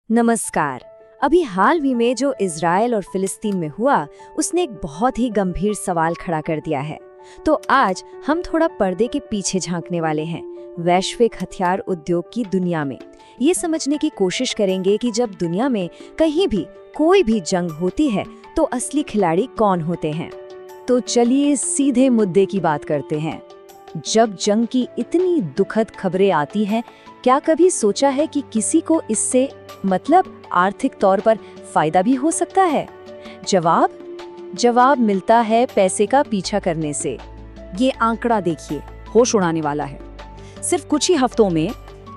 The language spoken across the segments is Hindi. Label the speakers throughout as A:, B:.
A: नमस्कार। अभी हाल ही में जो इजराइल और फिलिस्तीन में हुआ, उसने एक बहुत ही गंभीर सवाल खड़ा कर दिया है। तो आज हम थोड़ा पर्दे के पीछे झांकने वाले हैं, वैश्विक हथियार उद्योग की दुनिया में। ये समझने की कोशिश करेंगे कि जब दुनिया में कहीं भी कोई भी जंग होती है तो असली खिलाड़ी कौन होते हैं। तो चलिए सीधे मुद्दे की बात करते हैं। जब जंग की इतनी दुखद खबरें आती हैं, क्या कभी सोचा है कि किसी को इससे आर्थिक तौर पर फायदा भी हो सकता है? जवाब मिलता है पैसे का पीछा करने से। ये आंकड़ा देखिए, होश उड़ाने वाला है। सिर्फ कुछ ही हफ्तों में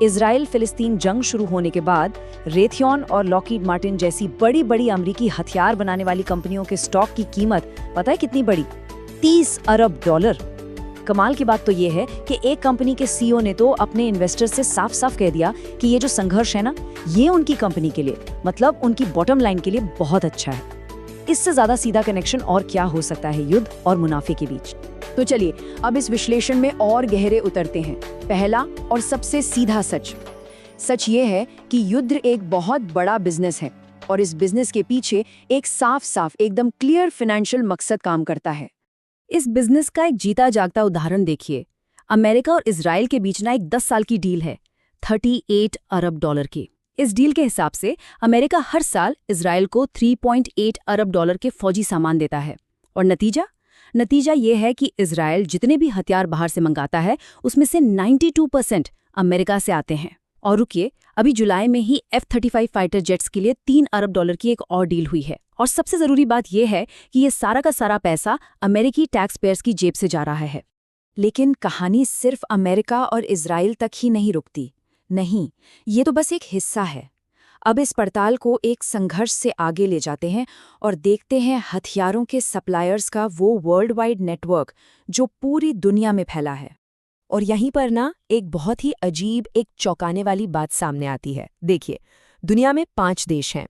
A: इजराइल फिलिस्तीन जंग शुरू होने के बाद रेथियन और लॉकहीड मार्टिन जैसी बड़ी बड़ी अमेरिकी हथियार बनाने वाली कंपनियों के स्टॉक की कीमत पता है कितनी बढ़ी? 30 अरब डॉलर। कमाल की बात तो ये है कि एक कंपनी के सीईओ ने तो अपने इन्वेस्टर्स से साफ साफ कह दिया कि ये जो संघर्ष है ना, ये उनकी कंपनी के लिए, उनकी बॉटम लाइन के लिए बहुत अच्छा है। इससे ज्यादा सीधा कनेक्शन और क्या हो सकता है युद्ध और मुनाफे के बीच?
B: तो चलिए अब इस विश्लेषण में और गहरे उतरते हैं। पहला और सबसे सीधा सच ये है कि युद्ध एक बहुत बड़ा बिजनेस है और इस बिजनेस के पीछे एक साफ एकदम क्लियर फाइनेंशियल मकसद काम करता है। इस बिजनेस का एक जीता जागता उदाहरण देखिए। अमेरिका और इजराइल के बीच ना एक 10 साल की डील है, 38 अरब डॉलर की। इस डील के हिसाब से अमेरिका हर साल इजराइल को 3.8 अरब डॉलर के फौजी सामान देता है। और नतीजा ये है कि इजराइल जितने भी हथियार बाहर से मंगाता है, उसमें से 92% अमेरिका से आते हैं। और रुकिए, अभी जुलाई में ही F-35 फाइटर जेट्स के लिए 3 अरब डॉलर की एक और डील हुई है। और सबसे जरूरी बात यह है कि ये सारा का सारा पैसा अमेरिकी टैक्स पेयर्स की जेब से जा रहा है।
A: लेकिन कहानी सिर्फ अमेरिका और इजराइल तक ही नहीं रुकती। नहीं, ये तो बस एक हिस्सा है। अब इस पड़ताल को एक संघर्ष से आगे ले जाते हैं और देखते हैं हथियारों के सप्लायर्स का वो वर्ल्ड वाइड नेटवर्क जो पूरी दुनिया में फैला है। और यहीं पर ना एक बहुत ही अजीब, एक चौंकाने वाली बात सामने आती है। देखिए, दुनिया में 5 देश हैं: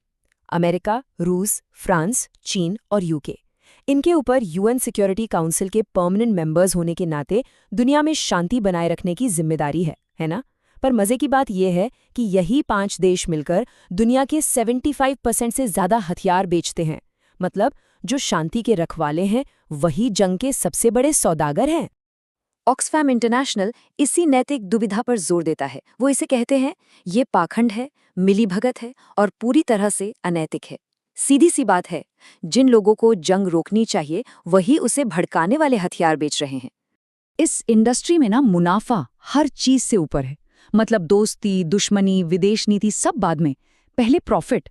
A: अमेरिका, रूस, फ्रांस, चीन और यूके। इनके ऊपर यूएन सिक्योरिटी काउंसिल के परमानेंट मेंबर्स होने के नाते दुनिया में शांति बनाए रखने की जिम्मेदारी है ना? पर मजे की बात यह है कि यही 5 देश मिलकर दुनिया के 75% से ज्यादा हथियार बेचते हैं। जो शांति के रखवाले हैं, वही जंग के सबसे बड़े सौदागर हैं। ऑक्सफैम इंटरनेशनल इसी नैतिक दुविधा पर जोर देता है। वो इसे कहते हैं, ये पाखंड है, मिलीभगत है और पूरी तरह से अनैतिक है। सीधी सी बात है, जिन लोगों को जंग रोकनी चाहिए वही उसे भड़काने वाले हथियार बेच रहे हैं।
B: इस इंडस्ट्री में ना मुनाफा हर चीज से ऊपर है। दोस्ती, दुश्मनी, विदेश नीति सब बाद में, पहले प्रॉफिट।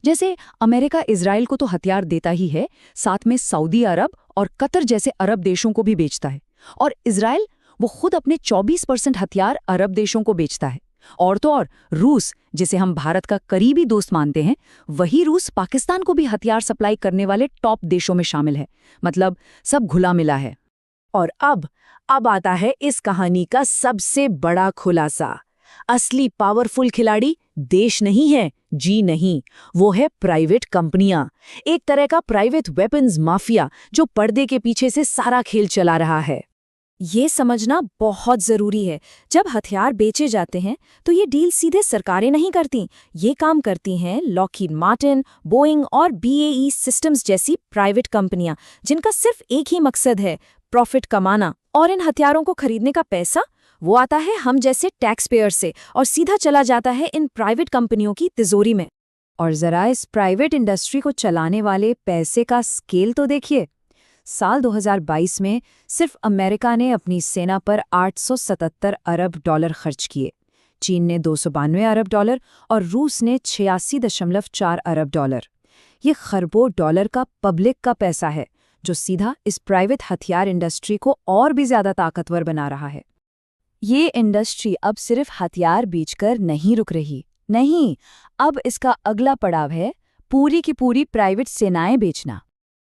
B: जैसे अमेरिका इजराइल को तो हथियार देता ही है, साथ में सऊदी अरब और कतर जैसे अरब देशों को भी बेचता है। और इजराइल वो खुद अपने 24% हथियार अरब देशों को बेचता है। और तो और रूस, जिसे हम भारत का करीबी दोस्त मानते हैं, वही रूस पाकिस्तान को भी हथियार सप्लाई करने वाले टॉप देशों में शामिल है। सब घुला मिला है।
A: और अब आता है इस कहानी का सबसे बड़ा खुलासा। असली पावरफुल खिलाड़ी देश नहीं है, जी नहीं, वो है प्राइवेट कंपनियां। एक तरह का प्राइवेट वेपन्स माफिया जो पर्दे के पीछे से सारा खेल चला रहा है। ये समझना बहुत जरूरी है। जब हथियार बेचे जाते हैं तो ये डील सीधे सरकारें नहीं करती, ये काम करती हैं लॉकहीड मार्टिन, बोइंग और BAE सिस्टम्स जैसी प्राइवेट कंपनियां, जिनका सिर्फ एक ही मकसद है, प्रॉफिट कमाना। और इन हथियारों को खरीदने का पैसा वो आता है हम जैसे टैक्स पेयर से और सीधा चला जाता है इन प्राइवेट कंपनियों की तिजोरी में। और जरा इस प्राइवेट इंडस्ट्री को चलाने वाले पैसे का स्केल तो देखिए। साल 2022 में सिर्फ अमेरिका ने अपनी सेना पर 877 अरब डॉलर खर्च किए, चीन ने 292 अरब डॉलर और रूस ने 86.4 अरब डॉलर। ये खरबों डॉलर का पब्लिक का पैसा है जो सीधा इस प्राइवेट हथियार इंडस्ट्री को और भी ज्यादा ताकतवर बना रहा है। ये इंडस्ट्री अब सिर्फ हथियार बेचकर नहीं रुक रही, नहीं, अब इसका अगला पड़ाव है पूरी की पूरी प्राइवेट सेनाएं बेचना।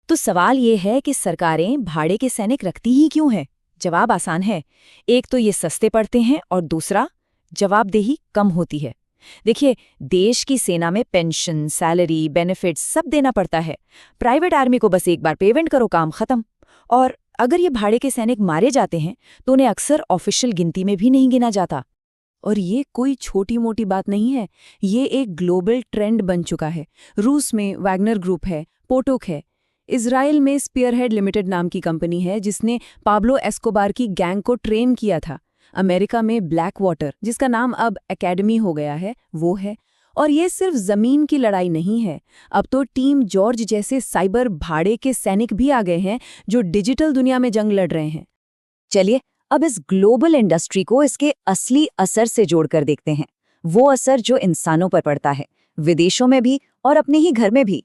A: तो सवाल ये है कि सरकारें भाड़े के सैनिक रखती ही क्यों है? जवाब आसान है। एक तो ये सस्ते पड़ते हैं और दूसरा, जवाबदेही कम होती है। देखिए, देश की सेना में पेंशन, सैलरी, बेनिफिट्स सब देना पड़ता है। प्राइवेट आर्मी को बस एक बार पेमेंट करो, काम खत्म। और अगर ये भाड़े के सैनिक मारे जाते हैं तो उन्हें अक्सर ऑफिशियल गिनती में भी नहीं गिना जाता।
B: और ये कोई छोटी मोटी बात नहीं है, ये एक ग्लोबल ट्रेंड बन चुका है। रूस में वैगनर ग्रुप है, पोटोक है। इजराइल में स्पीयरहेड लिमिटेड नाम की कंपनी है जिसने पाब्लो एस्कोबार की गैंग को ट्रेन किया था। अमेरिका में ब्लैक वाटर, जिसका नाम अब एकेडमी हो गया है, वो है। और ये सिर्फ जमीन की लड़ाई नहीं है, अब तो टीम जॉर्ज जैसे साइबर भाड़े के सैनिक भी आ गए हैं जो डिजिटल दुनिया में जंग लड़ रहे हैं।
A: चलिए अब इस ग्लोबल इंडस्ट्री को इसके असली असर से जोड़कर देखते हैं, वो असर जो इंसानों पर पड़ता है, विदेशों में भी और अपने ही घर में भी।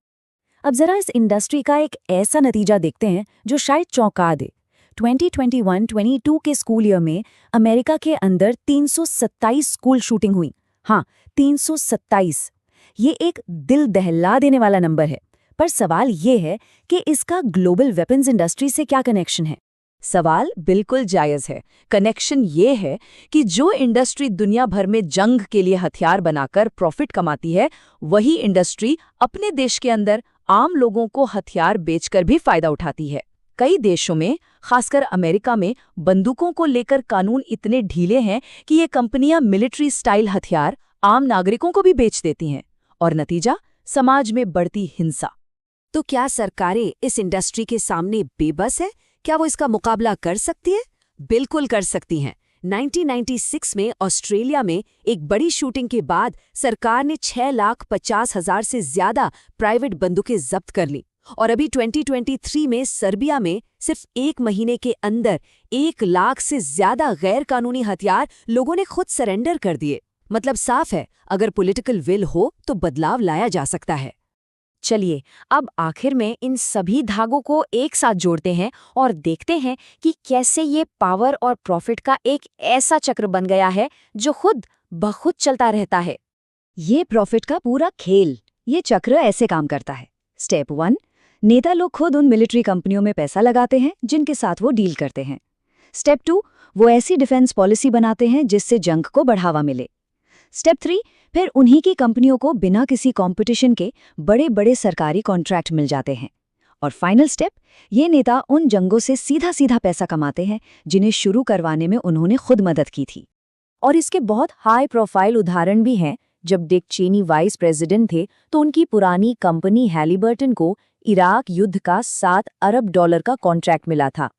A: अब जरा इस इंडस्ट्री का एक ऐसा नतीजा देखते हैं जो शायद चौंका दे। 2021-22 के स्कूल ईयर में अमेरिका के अंदर 327 स्कूल शूटिंग हुई। हाँ, 327। ये एक दिल दहला देने वाला नंबर है। पर सवाल ये है कि इसका ग्लोबल वेपन्स इंडस्ट्री से क्या कनेक्शन है? सवाल बिल्कुल जायज़ है। कनेक्शन ये है कि जो इंडस्ट्री दुनिया भर में जंग के लिए हथियार बनाकर प्रॉफिट कमाती है, वही इंडस्ट्री अपने देश के अंदर आम लोगों को हथियार बेचकर भी फायदा उठाती है। कई देशों में, खासकर अमेरिका में, बंदूकों को लेकर कानून इतने ढीले हैं कि ये कंपनियां मिलिट्री स्टाइल हथियार आम नागरिकों को भी बेच देती हैं। और नतीजा, समाज में बढ़ती हिंसा।
B: तो क्या सरकारें इस इंडस्ट्री के सामने बेबस है? क्या वो इसका मुकाबला कर सकती है? बिल्कुल कर सकती हैं। 1996 में ऑस्ट्रेलिया में एक बड़ी शूटिंग के बाद सरकार ने 6,50,000 से ज्यादा प्राइवेट बंदूकें जब्त कर ली। और अभी 2023 में सर्बिया में सिर्फ 1 महीने के अंदर 1 लाख से ज्यादा गैर कानूनी हथियार लोगों ने खुद सरेंडर कर दिए। मतलब साफ है, अगर पॉलिटिकल विल हो तो बदलाव लाया जा सकता है।
A: चलिए अब आखिर में इन सभी धागों को एक साथ जोड़ते हैं और देखते हैं कि कैसे ये पावर और प्रॉफिट का एक ऐसा चक्र बन गया है जो खुद ब खुद चलता रहता है। ये प्रॉफिट का पूरा खेल, ये चक्र ऐसे काम करता है। स्टेप 1, नेता लोग खुद उन मिलिट्री कंपनियों में पैसा लगाते हैं जिनके साथ वो डील करते हैं। स्टेप 2, वो ऐसी डिफेंस पॉलिसी बनाते हैं जिससे जंग को बढ़ावा मिले। स्टेप 3, फिर उन्हीं की कंपनियों को बिना किसी कंपटीशन के बड़े बड़े सरकारी कॉन्ट्रैक्ट मिल जाते हैं। और फाइनल स्टेप, ये नेता उन जंगों से सीधा सीधा पैसा कमाते हैं जिन्हें शुरू करवाने में उन्होंने खुद मदद की थी। और इसके बहुत हाई प्रोफाइल उदाहरण भी हैं। जब डिक चेनी वाइस प्रेसिडेंट थे तो उनकी पुरानी कंपनी हैलिबर्टन को इराक युद्ध का $7 अरब का कॉन्ट्रैक्ट मिला था।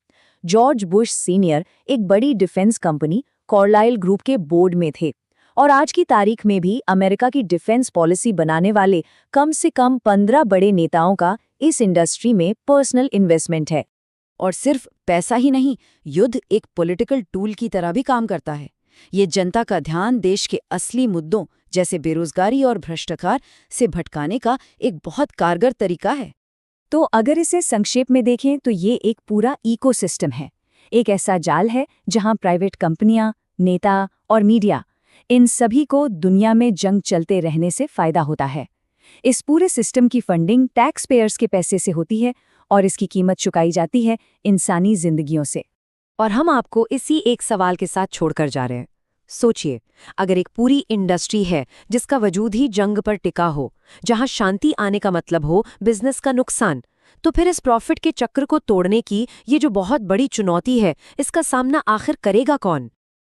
A: जॉर्ज बुश सीनियर एक बड़ी डिफेंस कंपनी कार्लाइल ग्रुप के बोर्ड में थे। और आज की तारीख में भी अमेरिका की डिफेंस पॉलिसी बनाने वाले कम से कम 15 बड़े नेताओं का इस इंडस्ट्री में पर्सनल इन्वेस्टमेंट है।
B: और सिर्फ पैसा ही नहीं, युद्ध एक पॉलिटिकल टूल की तरह भी काम करता है। ये जनता का ध्यान देश के असली मुद्दों जैसे बेरोजगारी और भ्रष्टाचार से भटकाने का एक बहुत कारगर तरीका है।
A: तो अगर इसे संक्षेप में देखें तो ये एक पूरा इकोसिस्टम है। एक ऐसा जाल है जहां प्राइवेट कंपनियां, नेता और मीडिया, इन सभी को दुनिया में जंग चलते रहने से फायदा होता है। इस पूरे सिस्टम की फंडिंग टैक्स पेयर्स के पैसे से होती है और इसकी कीमत चुकाई जाती है इंसानी जिंदगियों से।
B: और हम आपको इसी एक सवाल के साथ छोड़कर जा रहे हैं। सोचिए, अगर एक पूरी इंडस्ट्री है जिसका वजूद ही जंग पर टिका हो, जहां शांति आने का मतलब हो बिजनेस का नुकसान, तो फिर इस प्रॉफिट के चक्र को तोड़ने की ये जो बहुत बड़ी चुनौती है, इसका सामना आखिर करेगा कौन?